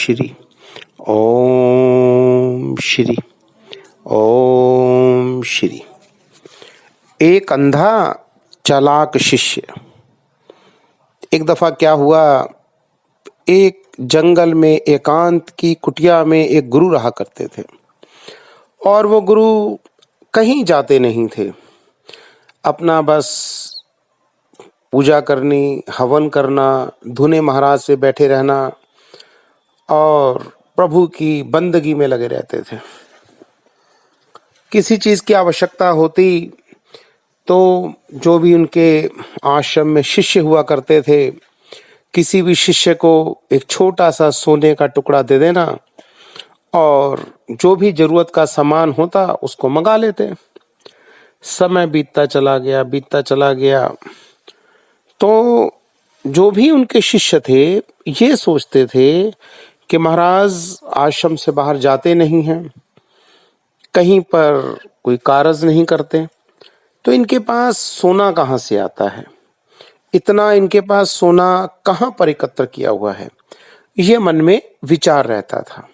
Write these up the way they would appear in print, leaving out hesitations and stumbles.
श्री ओम श्री ओम श्री। एक अंधा चालाक शिष्य। एक दफा क्या हुआ, एक जंगल में एकांत की कुटिया में एक गुरु रहा करते थे और वो गुरु कहीं जाते नहीं थे। अपना बस पूजा करनी, हवन करना, धुने महाराज से बैठे रहना और प्रभु की बंदगी में लगे रहते थे। किसी चीज की आवश्यकता होती तो जो भी उनके आश्रम में शिष्य हुआ करते थे, किसी भी शिष्य को एक छोटा सा सोने का टुकड़ा दे देना और जो भी जरूरत का सामान होता उसको मंगा लेते। समय बीतता चला गया तो जो भी उनके शिष्य थे ये सोचते थे कि महाराज आश्रम से बाहर जाते नहीं हैं, कहीं पर कोई कारज नहीं करते, तो इनके पास सोना कहाँ से आता है, इतना इनके पास सोना कहाँ पर एकत्र किया हुआ है, ये मन में विचार रहता था।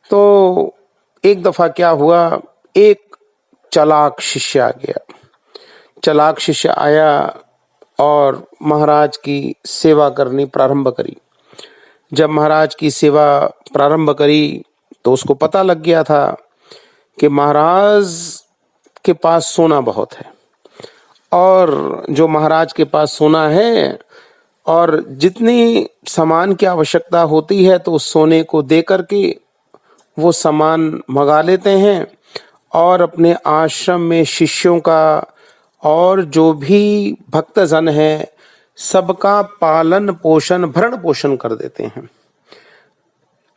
तो एक दफा क्या हुआ, एक चालाक शिष्य आ गया। चालाक शिष्य आया और महाराज की सेवा करनी प्रारंभ करी। जब महाराज की सेवा प्रारंभ करी तो उसको पता लग गया था कि महाराज के पास सोना बहुत है और जो महाराज के पास सोना है और जितनी सामान की आवश्यकता होती है तो उस सोने को दे करके वो सामान मंगा लेते हैं और अपने आश्रम में शिष्यों का और जो भी भक्तजन है सबका पालन पोषण भरण पोषण कर देते हैं।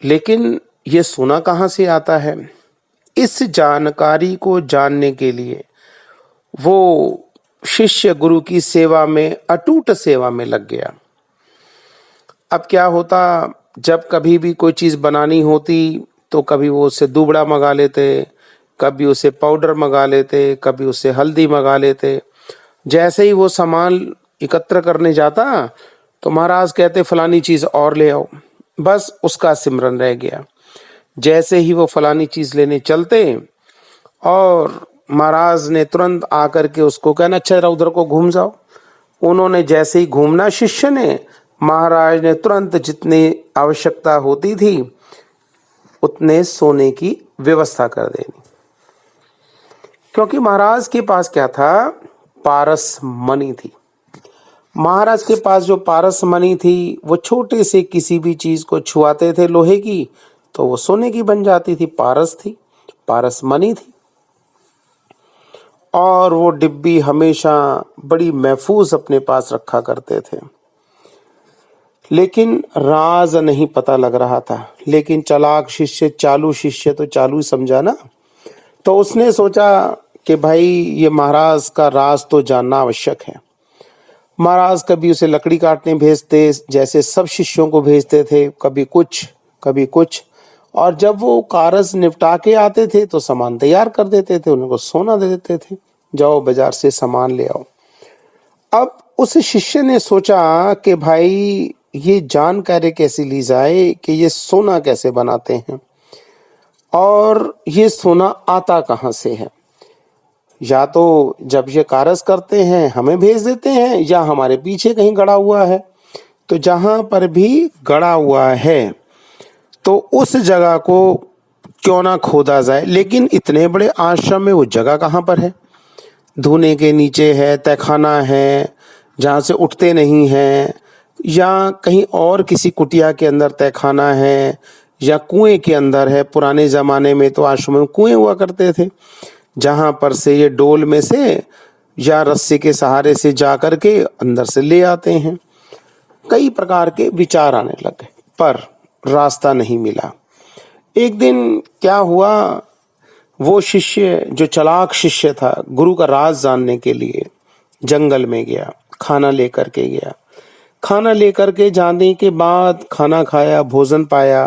लेकिन ये सोना कहाँ से आता है, इस जानकारी को जानने के लिए वो शिष्य गुरु की सेवा में, अटूट सेवा में लग गया। अब क्या होता, जब कभी भी कोई चीज बनानी होती तो कभी वो उससे दुबड़ा मंगा लेते, कभी उसे पाउडर मंगा लेते, कभी उसे हल्दी मंगा लेते। जैसे ही वो सामान एकत्र करने जाता तो महाराज कहते फलानी चीज और ले आओ, बस उसका सिमरन रह गया। जैसे ही वो फलानी चीज लेने चलते और महाराज ने तुरंत आकर के उसको कहना अच्छा जरा उधर को घूम जाओ। उन्होंने जैसे ही घूमना शिष्य ने, महाराज ने तुरंत जितनी आवश्यकता होती थी उतने सोने की व्यवस्था कर देनी। क्योंकि महाराज के पास क्या था, पारस मणि थी। महाराज के पास जो पारस मणि थी वो छोटे से किसी भी चीज को छुआते थे लोहे की तो वो सोने की बन जाती थी। पारस थी, पारस मणि थी और वो डिब्बी हमेशा बड़ी महफूज अपने पास रखा करते थे। लेकिन राज नहीं पता लग रहा था। लेकिन चालाक शिष्य, चालू शिष्य तो चालू समझा ना, तो उसने सोचा कि भाई ये महाराज का राज तो जानना आवश्यक है। महाराज कभी उसे लकड़ी काटने भेजते, जैसे सब शिष्यों को भेजते थे, कभी कुछ कभी कुछ, और जब वो कारज निपटा के आते थे तो सामान तैयार कर देते थे, उनको सोना दे देते थे, जाओ बाजार से सामान ले आओ। अब उस शिष्य ने सोचा कि भाई ये जानकारी कैसे ली जाए कि ये सोना कैसे बनाते हैं और ये सोना आता कहाँ से है। या तो जब ये कारज करते हैं हमें भेज देते हैं या हमारे पीछे कहीं गड़ा हुआ है। तो जहां पर भी गड़ा हुआ है तो उस जगह को क्यों ना खोदा जाए। लेकिन इतने बड़े आश्रम में वो जगह कहाँ पर है, धुने के नीचे है, तहखाना है जहाँ से उठते नहीं हैं, या कहीं और किसी कुटिया के अंदर तहखाना है, या कुएं के अंदर है। पुराने जमाने में तो आश्रम में कुएं हुआ करते थे जहां पर से ये डोल में से या रस्सी के सहारे से जा करके अंदर से ले आते हैं। कई प्रकार के विचार आने लगे पर रास्ता नहीं मिला। एक दिन क्या हुआ, वो शिष्य जो चालाक शिष्य था गुरु का राज जानने के लिए जंगल में गया, खाना लेकर के गया। खाना लेकर के जाने के बाद खाना खाया, भोजन पाया।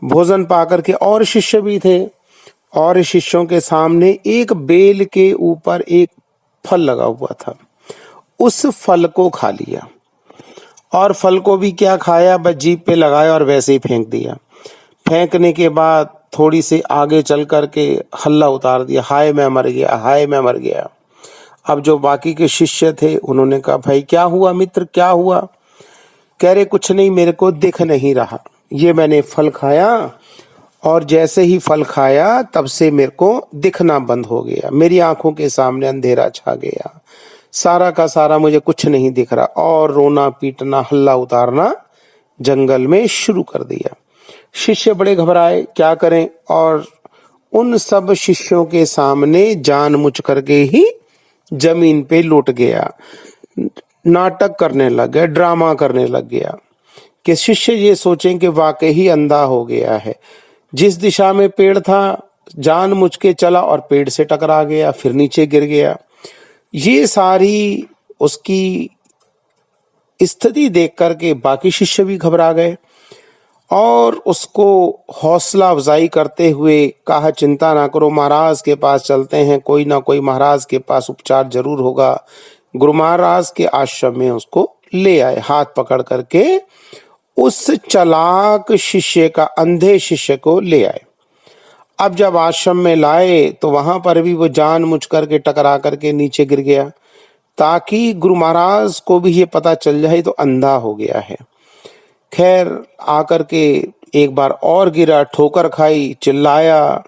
भोजन पा करके और शिष्य भी थे और शिष्यों के सामने एक बेल के ऊपर एक फल लगा हुआ था, उस फल को खा लिया और फल को भी क्या खाया, बस जीभ पे लगाया और वैसे ही फेंक दिया। फेंकने के बाद थोड़ी सी आगे चल करके हल्ला उतार दिया, हाय मैं मर गया, हाय मैं मर गया। अब जो बाकी के शिष्य थे उन्होंने कहा, भाई क्या हुआ मित्र, क्या हुआ? कह रहे कुछ नहीं, मेरे को दिख नहीं रहा, ये मैंने फल खाया और जैसे ही फल खाया तब से मेरे को दिखना बंद हो गया, मेरी आंखों के सामने अंधेरा छा गया, सारा का सारा मुझे कुछ नहीं दिख रहा। और रोना पीटना हल्ला उतारना जंगल में शुरू कर दिया। शिष्य बड़े घबराए, क्या करें, और उन सब शिष्यों के सामने जानबूझ करके ही जमीन पे लौट गया, नाटक करने लग गया, ड्रामा करने लग गया कि शिष्य ये सोचें कि वाकई ही अंधा हो गया है। जिस दिशा में पेड़ था जानबूझ के चला और पेड़ से टकरा गया, फिर नीचे गिर गया। ये सारी उसकी स्थिति देख करके बाकी शिष्य भी घबरा गए और उसको हौसला अफजाई करते हुए कहा, चिंता ना करो, महाराज के पास चलते हैं, कोई ना कोई महाराज के पास उपचार जरूर होगा। गुरु महाराज के आश्रम में उसको ले आए, हाथ पकड़ करके उस चालाक शिष्य का, अंधे शिष्य को ले आए। अब जब आश्रम में लाए तो वहां पर भी वो जानबूझ करके टकरा करके नीचे गिर गया, ताकि गुरु महाराज को भी ये पता चल जाए तो अंधा हो गया है। खैर आकर के एक बार और गिरा, ठोकर खाई, चिल्लाया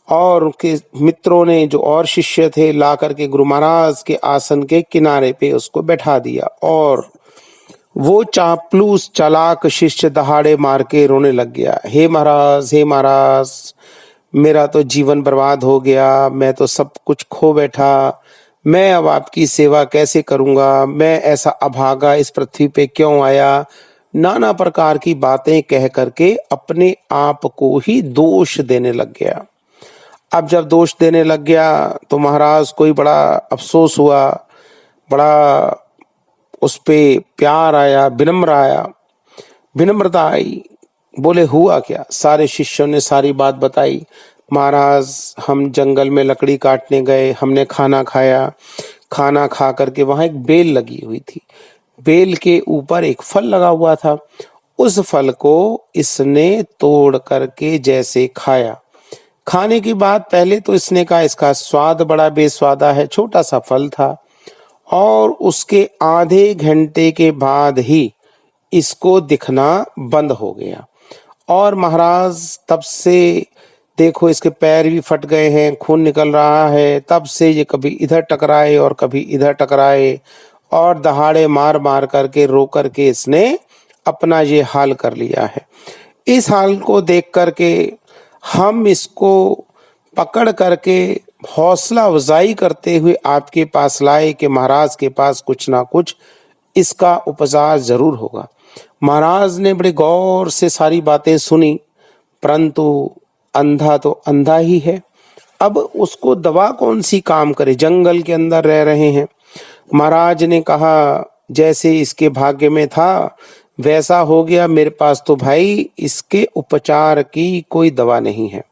और उनके मित्रों ने, जो और शिष्य थे, ला करके गुरु महाराज के आसन के किनारे पे उसको बैठा दिया। और वो चापलूस चालाक शिष्य दहाड़े मार के रोने लग गया, हे महाराज, हे महाराज, मेरा तो जीवन बर्बाद हो गया, मैं तो सब कुछ खो बैठा, मैं अब आपकी सेवा कैसे करूंगा, मैं ऐसा अभागा इस पृथ्वी पे क्यों आया। नाना प्रकार की बातें कह करके अपने आप को ही दोष देने लग गया। अब जब दोष देने लग गया तो महाराज को बड़ा अफसोस हुआ, बड़ा उस पे प्यार आया, विनम्रता आई। बोले हुआ क्या? सारे शिष्यों ने सारी बात बताई। महाराज, हम जंगल में लकड़ी काटने गए, हमने खाना खाया, खाना खा करके वहां एक बेल लगी हुई थी, बेल के ऊपर एक फल लगा हुआ था, उस फल को इसने तोड़ करके जैसे खाया। खाने की बात, पहले तो इसने कहा इसका स्वाद बड़ा बेस्वादा है, छोटा सा फल था, और उसके आधे घंटे के बाद ही इसको दिखना बंद हो गया। और महाराज तब से देखो इसके पैर भी फट गए हैं, खून निकल रहा है, तब से ये कभी इधर टकराए और कभी इधर टकराए और दहाड़े मार मार करके रो करके इसने अपना ये हाल कर लिया है। इस हाल को देख करके हम इसको पकड़ करके हौसला अफजाई करते हुए आपके पास लाए कि महाराज के पास कुछ ना कुछ इसका उपचार जरूर होगा। महाराज ने बड़े गौर से सारी बातें सुनी, परंतु अंधा तो अंधा ही है, अब उसको दवा कौन सी काम करे, जंगल के अंदर रह रहे हैं। महाराज ने कहा, जैसे इसके भाग्य में था वैसा हो गया, मेरे पास तो भाई इसके उपचार की कोई दवा नहीं है।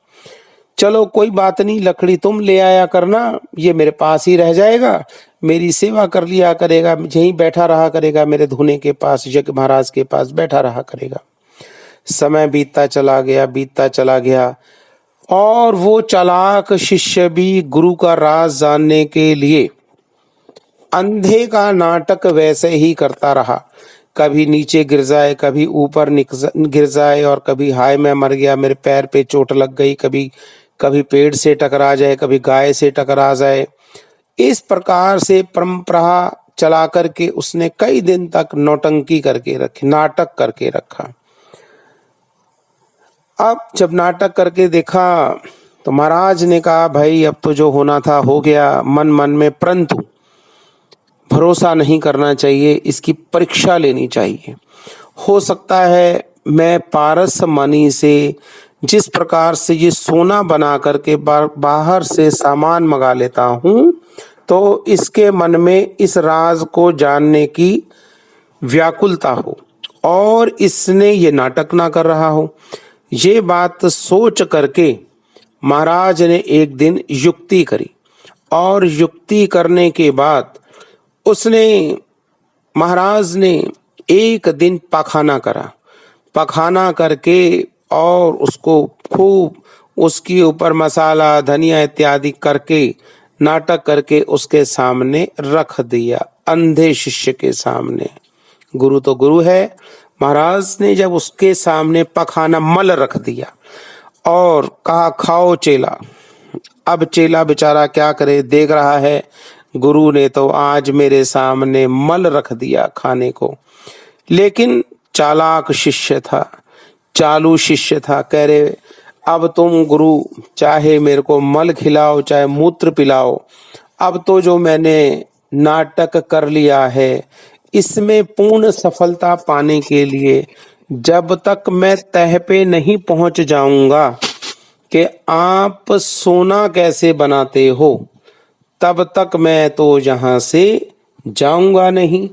चलो कोई बात नहीं, लकड़ी तुम ले आया करना, ये मेरे पास ही रह जाएगा, मेरी सेवा कर लिया करेगा, यहीं बैठा रहा करेगा, मेरे धुने के पास, यज्ञ महाराज के पास बैठा रहा करेगा। समय बीतता चला गया और वो चालाक शिष्य भी गुरु का राज जानने के लिए अंधे का नाटक वैसे ही करता रहा। कभी नीचे गिर जाए, कभी ऊपर गिर जाए, और कभी हाय मैं मर गया, मेरे पैर पे चोट लग गई, कभी पेड़ से टकरा जाए, कभी गाय से टकरा जाए। इस प्रकार से परंपरा चला करके उसने कई दिन तक नौटंकी करके रखी, नाटक करके रखा। अब जब नाटक करके देखा तो महाराज ने कहा, भाई अब तो जो होना था हो गया मन मन में, परंतु भरोसा नहीं करना चाहिए, इसकी परीक्षा लेनी चाहिए। हो सकता है मैं पारस मणि से जिस प्रकार से ये सोना बना करके बाहर से सामान मंगा लेता हूँ, तो इसके मन में इस राज को जानने की व्याकुलता हो और इसने ये नाटक ना कर रहा हो। ये बात सोच करके महाराज ने एक दिन युक्ति करी, और युक्ति करने के बाद महाराज ने एक दिन पखाना करा, पखाना करके और उसको खूब उसके ऊपर मसाला धनिया इत्यादि करके नाटक करके उसके सामने रख दिया, अंधे शिष्य के सामने। गुरु तो गुरु है, महाराज ने जब उसके सामने पखाना मल रख दिया और कहा खाओ चेला। अब चेला बेचारा क्या करे, देख रहा है गुरु ने तो आज मेरे सामने मल रख दिया खाने को। लेकिन चालाक शिष्य था, चालू शिष्य था, कह रहे अब तुम गुरु चाहे मेरे को मल खिलाओ चाहे मूत्र पिलाओ, अब तो जो मैंने नाटक कर लिया है इसमें पूर्ण सफलता पाने के लिए जब तक मैं तह पे नहीं पहुंच जाऊंगा कि आप सोना कैसे बनाते हो, तब तक मैं तो यहाँ से जाऊंगा नहीं,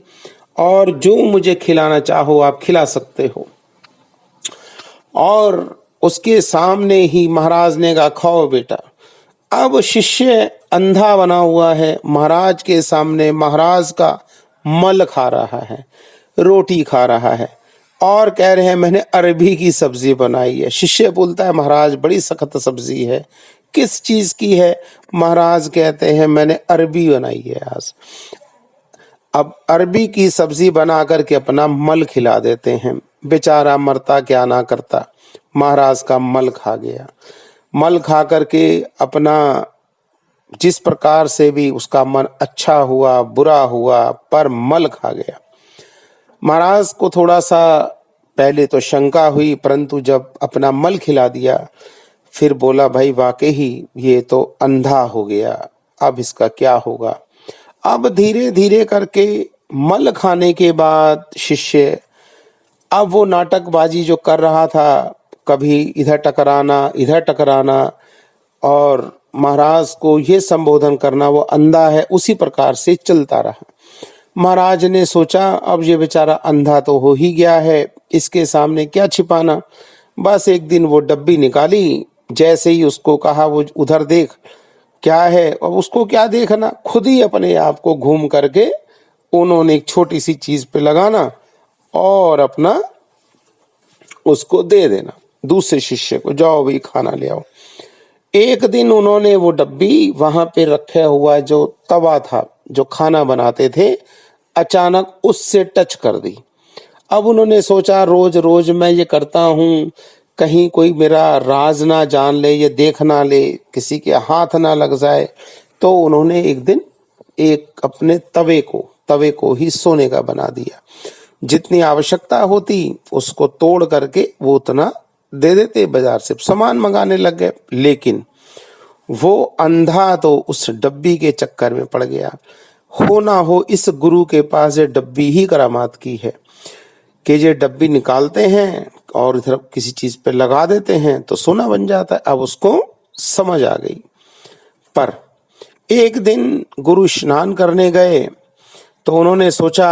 और जो मुझे खिलाना चाहो आप खिला सकते हो। और उसके सामने ही महाराज ने कहा खाओ बेटा। अब शिष्य अंधा बना हुआ है, महाराज के सामने महाराज का मल खा रहा है, रोटी खा रहा है और कह रहे हैं मैंने अरबी की सब्जी बनाई है। शिष्य बोलता है महाराज बड़ी सख्त सब्जी है, किस चीज की है? महाराज कहते हैं मैंने अरबी बनाई है आज। अब अरबी की सब्जी बना करके अपना मल खिला देते हैं, बेचारा मरता क्या ना करता, महाराज का मल खा गया। मल खा करके अपना जिस प्रकार से भी उसका मन अच्छा हुआ बुरा हुआ, पर मल खा गया। महाराज को थोड़ा सा पहले तो शंका हुई, परंतु जब अपना मल खिला दिया फिर बोला भाई वाकई ये तो अंधा हो गया, अब इसका क्या होगा। अब धीरे धीरे करके मल खाने के बाद शिष्य अब वो नाटकबाजी जो कर रहा था, कभी इधर टकराना और महाराज को ये संबोधन करना वो अंधा है, उसी प्रकार से चलता रहा। महाराज ने सोचा अब ये बेचारा अंधा तो हो ही गया है, इसके सामने क्या छिपाना। बस एक दिन वो डब्बी निकाली, जैसे ही उसको कहा वो उधर देख क्या है, और उसको क्या देखना, खुद ही अपने आप को घूम करके उन्होंने एक छोटी सी चीज पे लगाना और अपना उसको दे देना दूसरे शिष्य को, जाओ भाई खाना ले आओ। एक दिन उन्होंने वो डब्बी वहां पे रखा हुआ जो तवा था जो खाना बनाते थे, अचानक उससे टच कर दी। अब उन्होंने सोचा रोज रोज मैं ये करता हूँ, कहीं कोई मेरा राज ना जान ले, ये देख ना ले, किसी के हाथ ना लग जाए। तो उन्होंने एक दिन एक अपने तवे को ही सोने का बना दिया, जितनी आवश्यकता होती उसको तोड़ करके वो उतना दे देते, बाजार से सामान मंगाने लग गए। लेकिन वो अंधा तो उस डब्बी के चक्कर में पड़ गया। हो ना हो इस गुरु के पास ये डब्बी ही करामात की है कि ये डब्बी निकालते हैं और इधर किसी चीज पे लगा देते हैं तो सोना बन जाता है। अब उसको समझ आ गई। पर एक दिन गुरु स्नान करने गए तो उन्होंने सोचा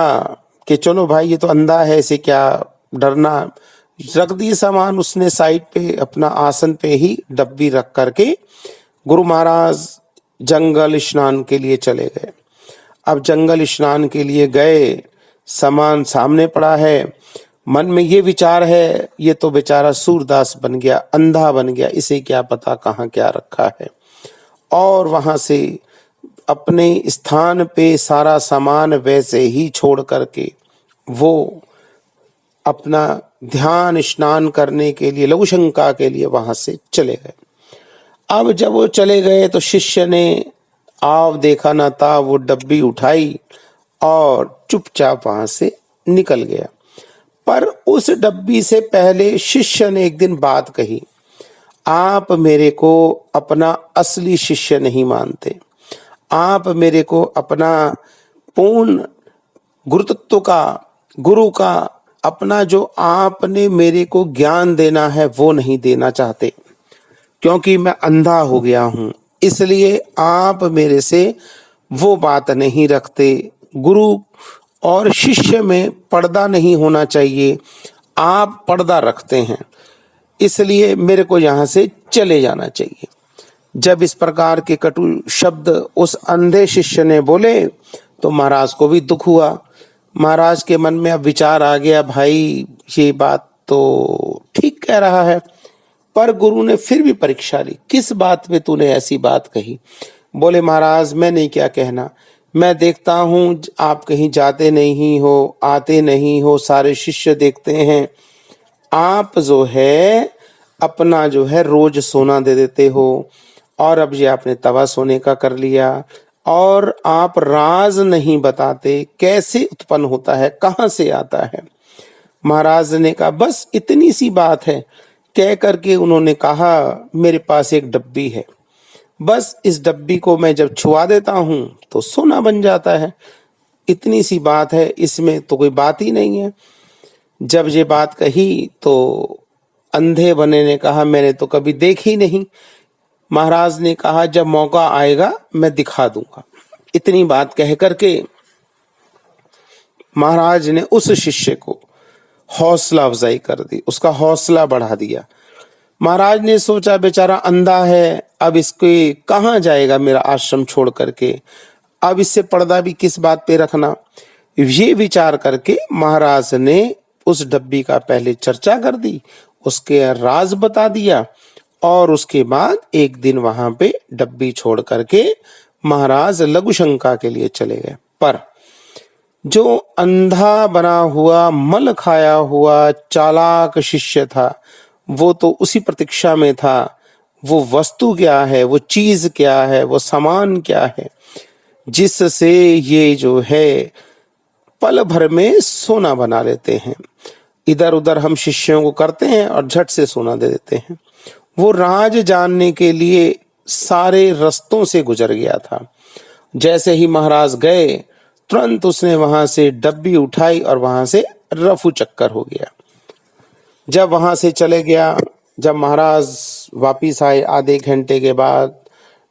कि चलो भाई ये तो अंधा है, इसे क्या डरना। रख दी सामान उसने साइड पे, अपना आसन पे ही डब्बी रख करके गुरु महाराज जंगल स्नान के लिए चले गए। अब जंगल स्नान के लिए गए, सामान सामने पड़ा है, मन में ये विचार है ये तो बेचारा सूरदास बन गया, अंधा बन गया, इसे क्या पता कहाँ क्या रखा है। और वहां से अपने स्थान पे सारा सामान वैसे ही छोड़ करके वो अपना ध्यान स्नान करने के लिए लघु शंका के लिए वहां से चले गए। अब जब वो चले गए तो शिष्य ने आव देखा ना था, वो डब्बी उठाई और चुपचाप वहां से निकल गया। पर उस डब्बी से पहले शिष्य ने एक दिन बात कही, आप मेरे को अपना असली शिष्य नहीं मानते, आप मेरे को अपना पूर्ण गुरुत्व का, गुरु का, अपना जो आपने मेरे को ज्ञान देना है वो नहीं देना चाहते, क्योंकि मैं अंधा हो गया हूं, इसलिए आप मेरे से वो बात नहीं रखते। गुरु और शिष्य में पर्दा नहीं होना चाहिए, आप पर्दा रखते हैं, इसलिए मेरे को यहाँ से चले जाना चाहिए। जब इस प्रकार के कटु शब्द उस अंधे शिष्य ने बोले तो महाराज को भी दुख हुआ। महाराज के मन में अब विचार आ गया, भाई ये बात तो ठीक कह रहा है, पर गुरु ने फिर भी परीक्षा ली, किस बात पे तूने ऐसी बात कही? बोले महाराज मैंने क्या कहना, मैं देखता हूँ आप कहीं जाते नहीं हो, आते नहीं हो, सारे शिष्य देखते हैं, आप जो है अपना जो है रोज सोना दे देते हो, और अब ये आपने तवा सोने का कर लिया, और आप राज नहीं बताते कैसे उत्पन्न होता है, कहाँ से आता है। महाराज ने कहा बस इतनी सी बात है। कह करके उन्होंने कहा मेरे पास एक डब्बी है, बस इस डब्बी को मैं जब छुआ देता हूं तो सोना बन जाता है, इतनी सी बात है, इसमें तो कोई बात ही नहीं है। जब ये बात कही तो अंधे बने ने कहा मैंने तो कभी देखी नहीं। महाराज ने कहा जब मौका आएगा मैं दिखा दूंगा। इतनी बात कह करके महाराज ने उस शिष्य को हौसला अफजाई कर दी, उसका हौसला बढ़ा दिया। महाराज ने सोचा बेचारा अंधा है, अब इसके कहाँ जाएगा मेरा आश्रम छोड़ करके, अब इससे पर्दा भी किस बात पे रखना। ये विचार करके महाराज ने उस डब्बी का पहले चर्चा कर दी, उसके राज बता दिया, और उसके बाद एक दिन वहां पे डब्बी छोड़ करके महाराज लघु शंका के लिए चले गए। पर जो अंधा बना हुआ, मल खाया हुआ चालाक शिष्य था, वो तो उसी प्रतीक्षा में था, वो वस्तु क्या है, वो चीज क्या है, वो सामान क्या है जिससे ये जो है पल भर में सोना बना लेते हैं। इधर उधर हम शिष्यों को करते हैं और झट से सोना दे देते हैं। वो राज जानने के लिए सारे रस्तों से गुजर गया था। जैसे ही महाराज गए तुरंत उसने वहां से डब्बी उठाई और वहां से रफू चक्कर हो गया। जब वहां से चले गया, जब महाराज वापिस आए आधे घंटे के बाद,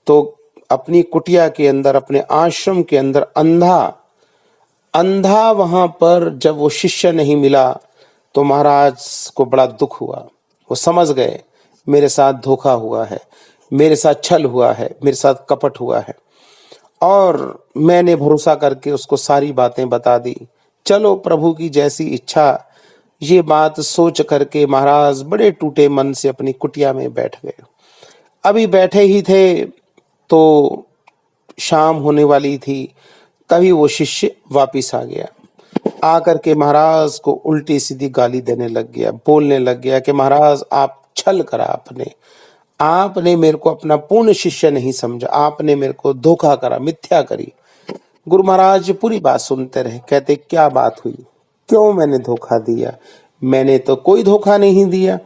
तो अपनी कुटिया के अंदर, अपने आश्रम के अंदर अंधा वहां पर जब वो शिष्य नहीं मिला तो महाराज को बड़ा दुख हुआ। वो समझ गए मेरे साथ धोखा हुआ है, मेरे साथ छल हुआ है, मेरे साथ कपट हुआ है, और मैंने भरोसा करके उसको सारी बातें बता दी। चलो प्रभु की जैसी इच्छा, ये बात सोच करके महाराज बड़े टूटे मन से अपनी कुटिया में बैठ गए। अभी बैठे ही थे तो शाम होने वाली थी, तभी वो शिष्य वापिस आ गया। आकर के महाराज को उल्टी सीधी गाली देने लग गया, बोलने लग गया कि महाराज आप छल करा, आपने मेरे को अपना पूर्ण शिष्य नहीं समझा, आपने मेरे को धोखा करा, मिथ्या करी। गुरु महाराज पूरी बात सुनते रहे, कहते क्या बात हुई, क्यों मैंने धोखा दिया? मैंने तो कोई धोखा नहीं दिया।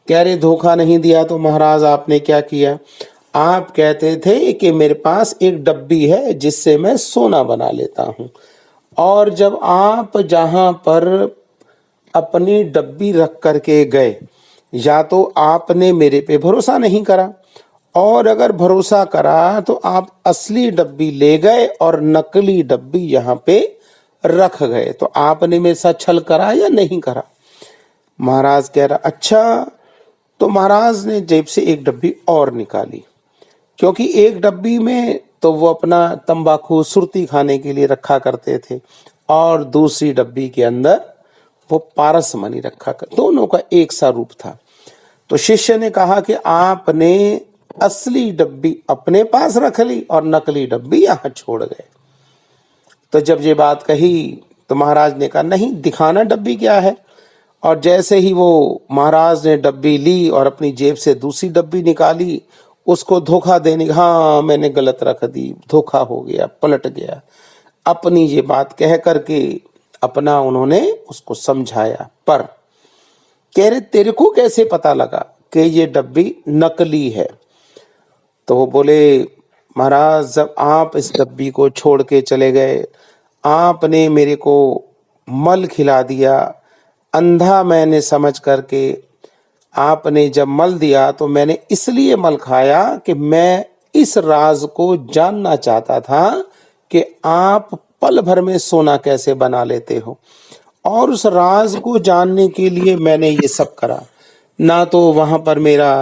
कह रहे धोखा नहीं दिया तो महाराज आपने क्या किया? आप कहते थे कि मेरे पास एक डब्बी है जिससे मैं सोना बना लेता हूं, और जब आप जहां पर अपनी डब्बी रख करके गए, या तो आपने मेरे पे भरोसा नहीं करा, और अगर भरोसा करा तो आप असली डब्बी ले गए और नकली डब्बी यहाँ पे रख गए। तो आपने मेरे साथ छल करा या नहीं करा? महाराज कह रहा अच्छा। तो महाराज ने जेब से एक डब्बी और निकाली, क्योंकि एक डब्बी में तो वो अपना तंबाकू सुरती खाने के लिए रखा करते थे, और दूसरी डब्बी के अंदर वो पारस मनी रखा कर, दोनों का एक सा रूप था। तो शिष्य ने कहा कि आपने असली डब्बी अपने पास रख ली और नकली डब्बी यहाँ छोड़ गए। तो जब ये बात कही तो महाराज ने कहा नहीं, दिखाना डब्बी क्या है। और जैसे ही वो महाराज ने डब्बी ली और अपनी जेब से दूसरी डब्बी निकाली, उसको धोखा देने, हाँ मैंने गलत रख दी, धोखा हो गया, पलट गया, अपनी ये बात कह करके अपना उन्होंने उसको समझाया। पर कह रहे तेरे को कैसे पता लगा कि ये डब्बी नकली है? तो वो बोले महाराज जब आप इस डब्बी को छोड़ के चले गए, आपने मेरे को मल खिला दिया, अंधा मैंने समझ करके आपने जब मल दिया तो मैंने इसलिए मल खाया कि मैं इस राज को जानना चाहता था कि आप पल भर में सोना कैसे बना लेते हो, और उस राज को जानने के लिए मैंने ये सब करा। ना तो वहां पर मेरा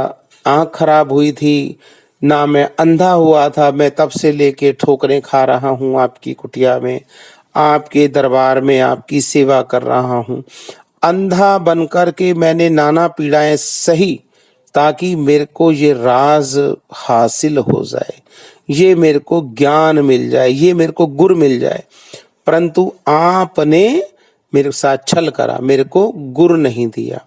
आंख खराब हुई थी, ना मैं अंधा हुआ था, मैं तब से लेके ठोकरें खा रहा हूं आपकी कुटिया में, आपके दरबार में आपकी सेवा कर रहा हूँ। अंधा बन कर के मैंने नाना पीड़ाएं सही ताकि मेरे को ये राज हासिल हो जाए, ये मेरे को ज्ञान मिल जाए, ये मेरे को गुर मिल जाए। परंतु आपने मेरे साथ छल करा, मेरे को गुर नहीं दिया।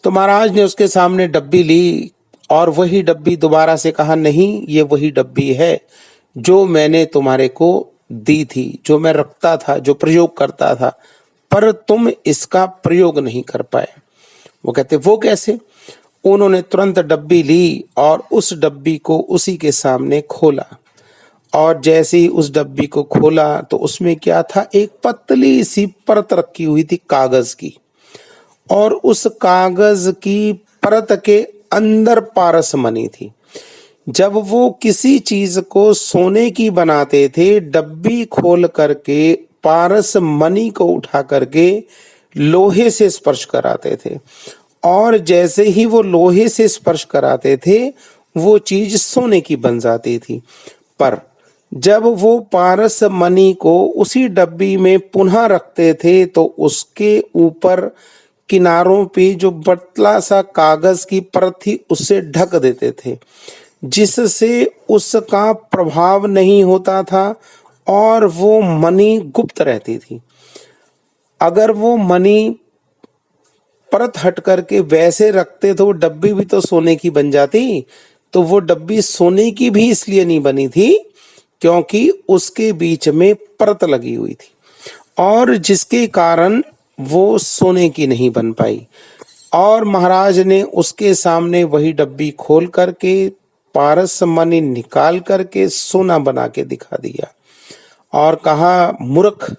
तो महाराज ने उसके सामने डब्बी ली और वही डब्बी दोबारा से कहा, नहीं, ये वही डब्बी है जो मैंने तुम्हारे को दी थी, जो मैं रखता था, जो प्रयोग करता था, पर तुम इसका प्रयोग नहीं कर पाए। वो कहते, वो कैसे? उन्होंने तुरंत डब्बी ली और उस डब्बी को उसी के सामने खोला, और जैसे ही उस डब्बी को खोला तो उसमें क्या था, एक पतली सी परत रखी हुई थी कागज की, और उस कागज की परत के अंदर पारस मणि थी। जब वो किसी चीज को सोने की बनाते थे, डब्बी खोल करके पारस मणि को उठा करके लोहे से स्पर्श कराते थे, और जैसे ही वो लोहे से स्पर्श कराते थे वो चीज सोने की बन जाती थी। पर जब वो पारस मणि को उसी डब्बी में पुनः रखते थे तो उसके ऊपर किनारों पे जो पतला सा कागज की परत थी उससे ढक देते थे, जिससे उसका प्रभाव नहीं होता था और वो मणि गुप्त रहती थी। अगर वो मणि परत हट करके वैसे रखते तो वो डब्बी भी तो सोने की बन जाती। तो वो डब्बी सोने की भी इसलिए नहीं बनी थी क्योंकि उसके बीच में परत लगी हुई थी, और जिसके कारण वो सोने की नहीं बन पाई। और महाराज ने उसके सामने वही डब्बी खोल करके पारस मणि निकाल करके सोना बना के दिखा दिया और कहा, मूर्ख,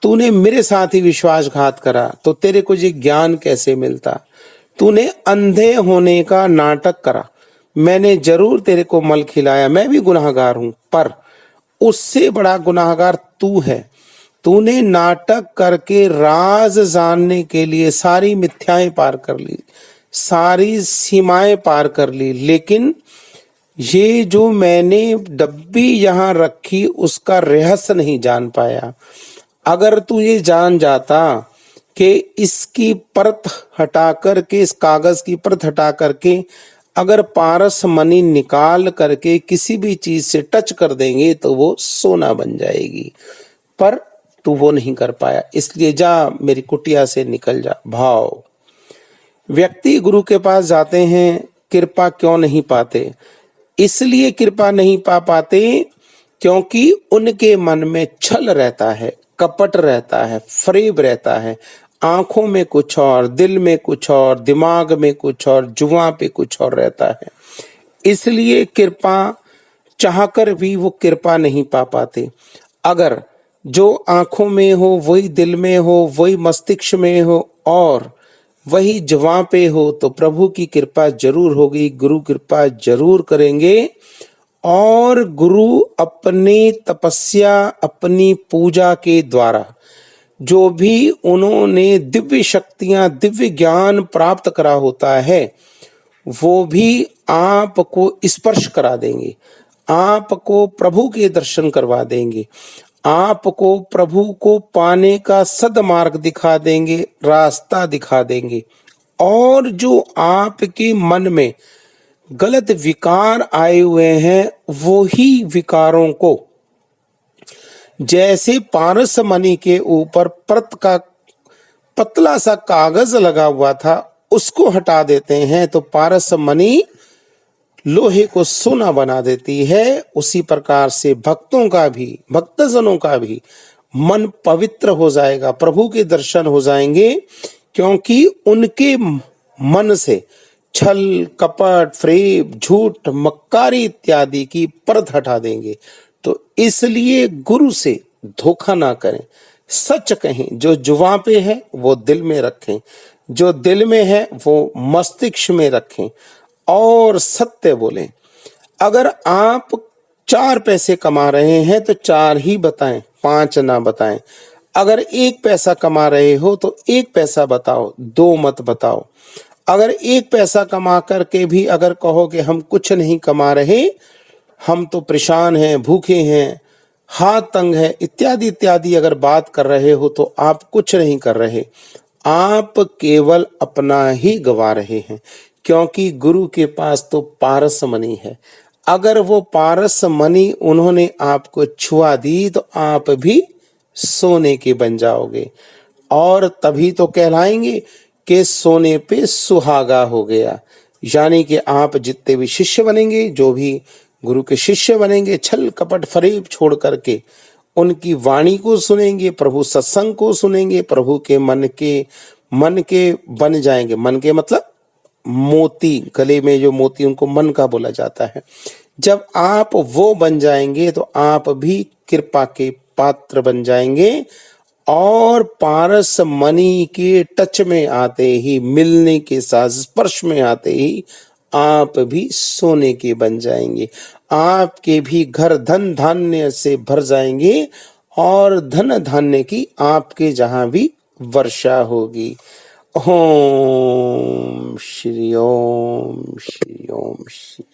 तूने मेरे साथ ही विश्वासघात करा तो तेरे को ये ज्ञान कैसे मिलता? तूने अंधे होने का नाटक करा, मैंने जरूर तेरे को मल खिलाया, मैं भी गुनाहगार हूं, पर उससे बड़ा गुनाहगार तू है। तूने नाटक करके राज जानने के लिए सारी मिथ्याएं पार कर ली, सारी सीमाएं पार कर ली, लेकिन ये जो मैंने डब्बी यहां रखी उसका रहस्य नहीं जान पाया। अगर तू ये जान जाता कि इसकी परत हटा करके, इस कागज की परत हटा करके अगर पारस मणि निकाल करके किसी भी चीज से टच कर देंगे तो वो सोना बन जाएगी, पर तू वो नहीं कर पाया, इसलिए जा मेरी कुटिया से निकल जा। भाव, व्यक्ति गुरु के पास जाते हैं, कृपा क्यों नहीं पाते? इसलिए कृपा नहीं पा पाते क्योंकि उनके मन में छल रहता है, कपट रहता है, फरेब रहता है, आंखों में कुछ और, दिल में कुछ और, दिमाग में कुछ और, जुबां पे कुछ और रहता है। इसलिए कृपा चाहकर भी वो कृपा नहीं पा पाते। अगर जो आंखों में हो वही दिल में हो, वही मस्तिष्क में हो और वही जुबां पे हो तो प्रभु की कृपा जरूर होगी, गुरु कृपा जरूर करेंगे। और गुरु अपनी तपस्या, अपनी पूजा के द्वारा जो भी उन्होंने दिव्य शक्तियां, दिव्य ज्ञान प्राप्त करा होता है, वो भी आपको स्पर्श करा देंगे, आपको प्रभु के दर्शन करवा देंगे, आपको प्रभु को पाने का सदमार्ग दिखा देंगे, रास्ता दिखा देंगे। और जो आपके मन में गलत विकार आए हुए हैं वो ही विकारों को, जैसे पारस मणि के ऊपर परत का पतला सा कागज लगा हुआ था उसको हटा देते हैं तो पारस मणि लोहे को सोना बना देती है। उसी प्रकार से भक्तों का भी, भक्तजनों का भी मन पवित्र हो जाएगा, प्रभु के दर्शन हो जाएंगे, क्योंकि उनके मन से छल, कपट, फरेब, झूठ, मक्कारी इत्यादि की परत हटा देंगे। तो इसलिए गुरु से धोखा ना करें, सच कहें, जो जुबां पे है वो दिल में रखें, जो दिल में है वो मस्तिष्क में रखें और सत्य बोलें। अगर आप 4 पैसे कमा रहे हैं तो 4 ही बताएं, 5 ना बताएं। अगर 1 पैसा कमा रहे हो तो 1 पैसा बताओ, 2 मत बताओ। अगर 1 पैसा कमा करके भी अगर कहो कि हम कुछ नहीं कमा रहे, हम तो परेशान हैं, भूखे हैं, हाथ तंग है, इत्यादि इत्यादि अगर बात कर रहे हो तो आप कुछ नहीं कर रहे, आप केवल अपना ही गवा रहे हैं, क्योंकि गुरु के पास तो पारस मणि है। अगर वो पारस मणि उन्होंने आपको छुआ दी तो आप भी सोने के बन जाओगे, और तभी तो कहलाएंगे कि सोने पे सुहागा हो गया। यानी कि आप जितने भी शिष्य बनेंगे, जो भी गुरु के शिष्य बनेंगे, छल कपट फरेब छोड़ करके उनकी वाणी को सुनेंगे, प्रभु सत्संग को सुनेंगे, प्रभु के मन के बन जाएंगे। मन के मतलब मोती, गले में जो मोती उनको मन का बोला जाता है। जब आप वो बन जाएंगे तो आप भी कृपा के पात्र बन जाएंगे, और पारस मणि के टच में आते ही, मिलने के साथ स्पर्श में आते ही आप भी सोने के बन जाएंगे। आपके भी घर धन धान्य से भर जाएंगे, और धन धान्य की आपके जहां भी वर्षा होगी। ओम श्री ओम श्री ओम श्री।